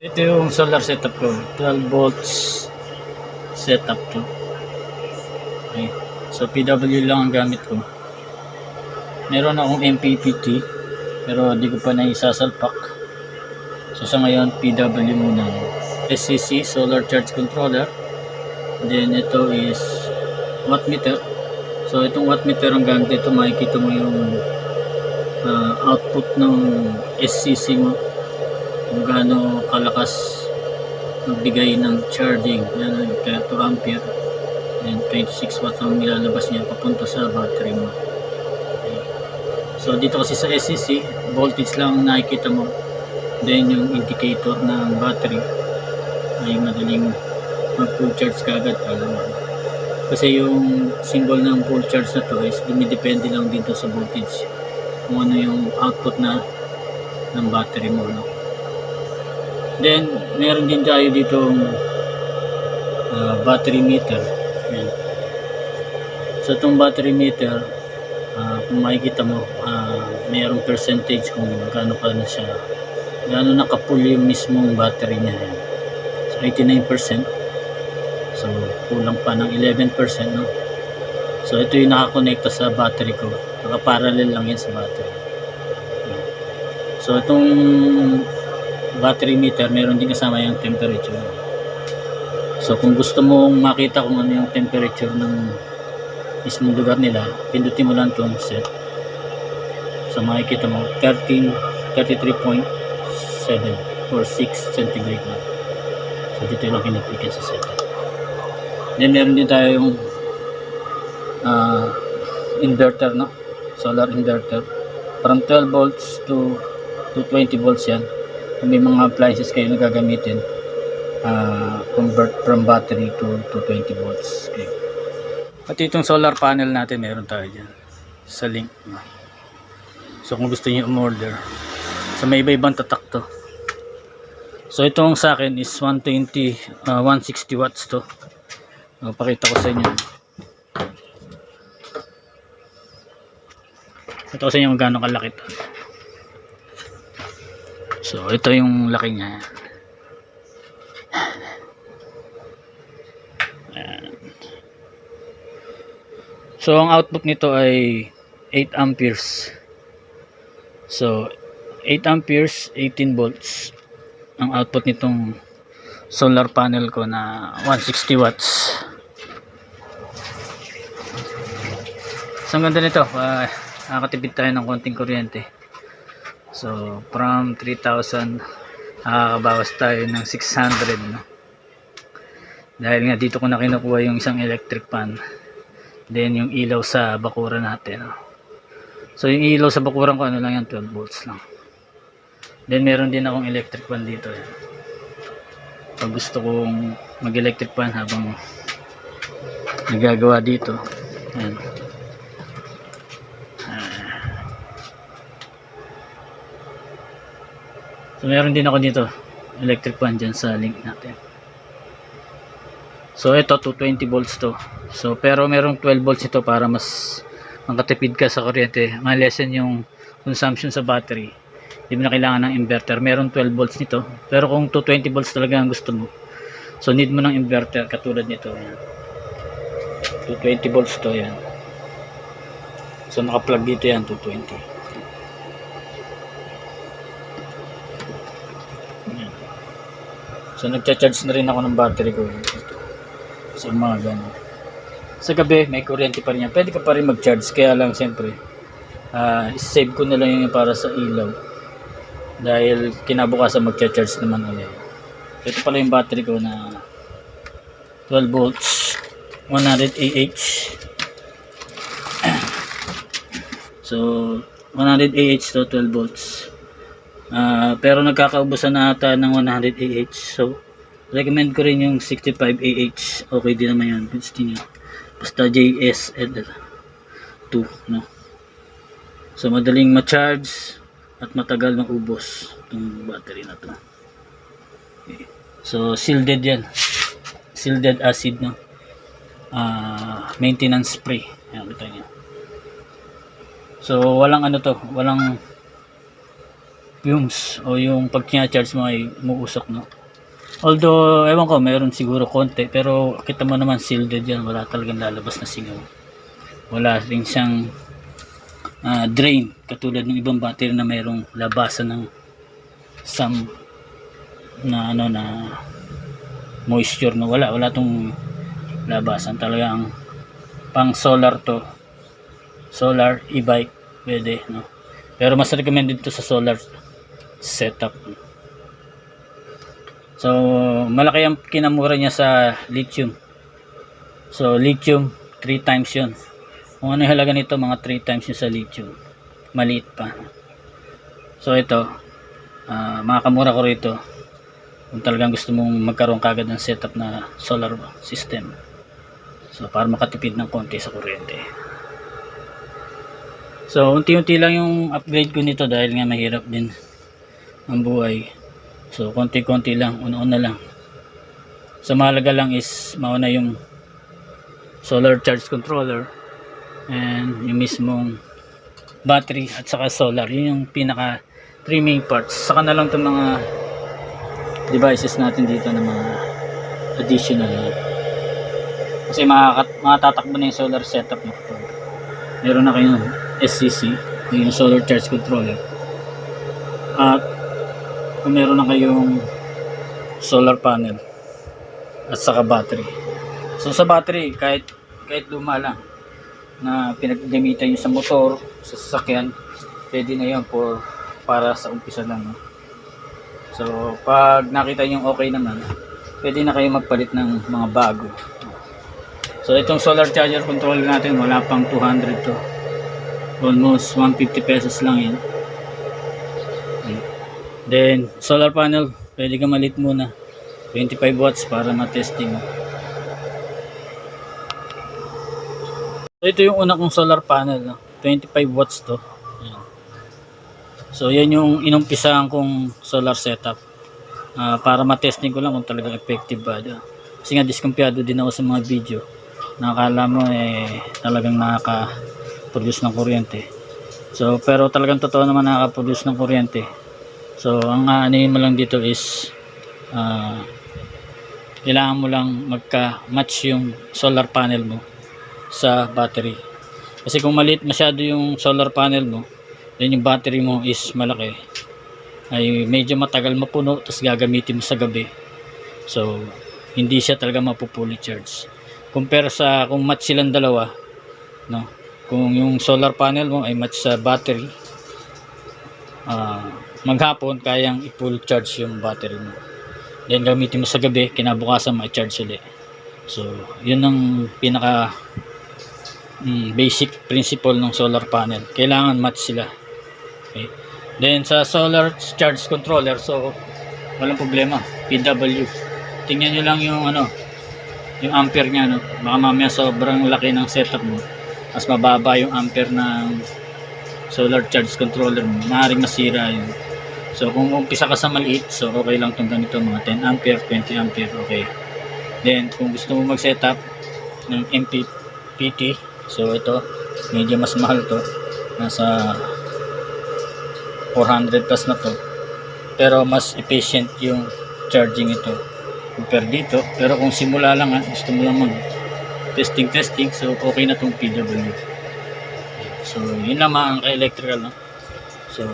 Ito yung solar setup ko, 12 volts setup to. Okay. So PW lang ang gamit ko. Meron akong MPPT pero di ko pa na isasalpak. So sa ngayon PW muna. SCC, solar charge controller. Then ito is wattmeter. So itong wattmeter ang gamit ito, makikita mo yung output ng SCC mo, kung gaano kalakas magbigay ng charging. Yan, 2 ampere and 26 watt ang nilalabas niya papunta sa battery mo. Okay. So dito kasi sa SCC voltage lang nakikita mo, then yung indicator ng battery ay madaling mag full charge kaagad kasi yung symbol ng full charge na to is dumidepende lang dito sa voltage kung ano yung output na ng battery mo, no? Then meron din tayo dito battery meter. Ayan. So itong battery meter, kung makikita mo, mayroong percentage kung gaano pa na siya, gaano nakapull yung mismong battery niya. Ayan. So 89%, so kulang pa ng 11%, no? So ito yung nakakonekta sa battery ko, naka-parallel lang yan sa battery. Ayan. So itong battery meter, meron din kasama yung temperature. So kung gusto mong makita kung ano yung temperature ng mismong lugar nila, pindutin mo lang itong set. So makikita mo 33.7 or 6 centigrade na. So dito lang pinipigyan sa set. Then meron din tayo yung inverter, no? Solar inverter from 12 volts to 20 volts yan. Kung may mga appliances kayo na gagamitin, convert from battery to 20 volts. Okay. At itong solar panel natin, meron tayo dyan sa link. So kung gusto niyo umorder, so may iba-ibang tatak to. So itong sa akin is 160 watts to. Pakita ko sa inyo. Ito ko sa inyo kung gaano kalaki to. So ito yung laki niya. Ayan. So ang output nito ay 8 amperes. So 8 amperes, 18 volts ang output nitong solar panel ko na 160 watts. So ang ganda nito, nakakatipid tayo ng konting kuryente. So from 3,000 nakakabawas tayo ng 600, no? Dahil nga dito ko na kinukuha yung isang electric fan, then yung ilaw sa bakuran natin, no? So yung ilaw sa bakuran ko, ano lang yan, 12 volts lang. Then meron din akong electric fan dito, yan. Pag gusto kong mag electric fan habang nagagawa dito, yan. So meron din ako dito electric fan dyan sa link natin. So ito 220 volts to. So pero merong 12 volts ito para mas makatipid ka sa kuryente, ma-lessen yung consumption sa battery. Hindi mo na kailangan ng inverter. Meron 12 volts nito. Pero kung 220 volts talaga ang gusto mo, so need mo ng inverter katulad nito. Ayan. 220 volts to, yan. So naka-plug dito yan, 220. So nagcha-charge na rin ako ng battery ko. So mga ganun. Sa gabi may kuryente pa rin yan. Pwede ka pa rin mag-charge. Kaya lang siyempre save ko na lang yung para sa ilaw. Dahil kinabukasan magcha-charge naman ulit. Ito pala yung battery ko na 12 volts 100 Ah. So 100 Ah to 12 volts. Pero nagkakaubusan na ata ng 100 Ah. So recommend ko rin yung 65 Ah. Okay din naman yan. Basta JSL2, no? So madaling ma-charge at matagal maubos itong battery na to. Okay. So shielded yan. Shielded acid, no? Maintenance spray. Ayan, kita nyo. So walang ano to, walang fumes o yung pag charge mo ay umuusok, no. Although ewan ko, meron siguro konti, pero kita mo naman sealed yan, wala talagang lalabas na singaw. Wala rin siyang drain katulad ng ibang battery na mayroong labasan ng some na moisture, no. Wala tong labasan, talagang pang solar to, solar e-bike pwede, no. Pero mas recommended to sa solar setup. So malaki ang kinamura niya sa lithium. So lithium 3 times yun. Kung ano yung halaga nito, mga 3 times yun sa lithium, maliit pa. So ito, makakamura ko rito kung talagang gusto mong magkaroon kagad ng setup na solar system, so para makatipid ng konti sa kuryente. So unti-unti lang yung upgrade ko nito dahil nga mahirap din ang buhay. So konti-konti lang, una-una lang. So mahalaga lang is mauna yung solar charge controller and yung mismong battery at saka solar. Yun yung pinaka 3 main parts. Saka na lang itong mga devices natin dito na mga additional. Kasi makatatakbo na yung solar setup nyo. Meron na kayong SCC, yung solar charge controller. At kung meron na kayong solar panel at saka battery. So sa battery, kahit luma lang na pinaggamitan nyo sa motor, sa sasakyan, pwede na yun para sa umpisa lang, no? So pag nakita nyo okay naman, pwede na kayo magpalit ng mga bago. So itong solar charger controller natin, wala pang 200 to, almost 150 pesos lang yan. Then solar panel, pwede ka malit muna 25 watts para ma-testing. So ito yung una kong solar panel, no? 25 watts to. Ayan. So yan yung inumpisahan kong solar setup, para ma-testing ko lang kung talagang effective ba. Kasi nga diskumpiyado din ako sa mga video, nakakala mo talagang nakaka-produce ng kuryente. So pero talagang totoo naman nakaka-produce ng kuryente. So ang aanin mo lang dito is kailangan mo lang magka-match yung solar panel mo sa battery. Kasi kung maliit masyado yung solar panel mo, then yung battery mo is malaki, ay medyo matagal mapuno, tapos gagamitin mo sa gabi. So hindi siya talaga mapupully charge. Compare sa kung match silang dalawa, no? Kung yung solar panel mo ay match sa battery, maghapon kayang i-full charge yung battery mo, then gamitin mo sa gabi, kinabukasan ma-charge ulit. So yun ang pinaka basic principle ng solar panel, kailangan match sila. Okay. Then sa solar charge controller, so walang problema, PW. Tingnan nyo lang yung yung ampere nya, no? Baka mamaya sobrang laki ng setup mo, mas mababa yung ampere ng solar charge controller mo, maaaring masira yun. So kung umpisa ka sa maliit, so okay lang itong ganito, mga 10 ampere, 20 ampere, okay. Then kung gusto mo mag setup ng MPPT, so ito medyo mas mahal to, nasa 400 plus na to, pero mas efficient yung charging ito compare dito. Pero kung simula lang, gusto mo lang mag testing, so okay na tong PW. So yun lamang ang electrical, no? So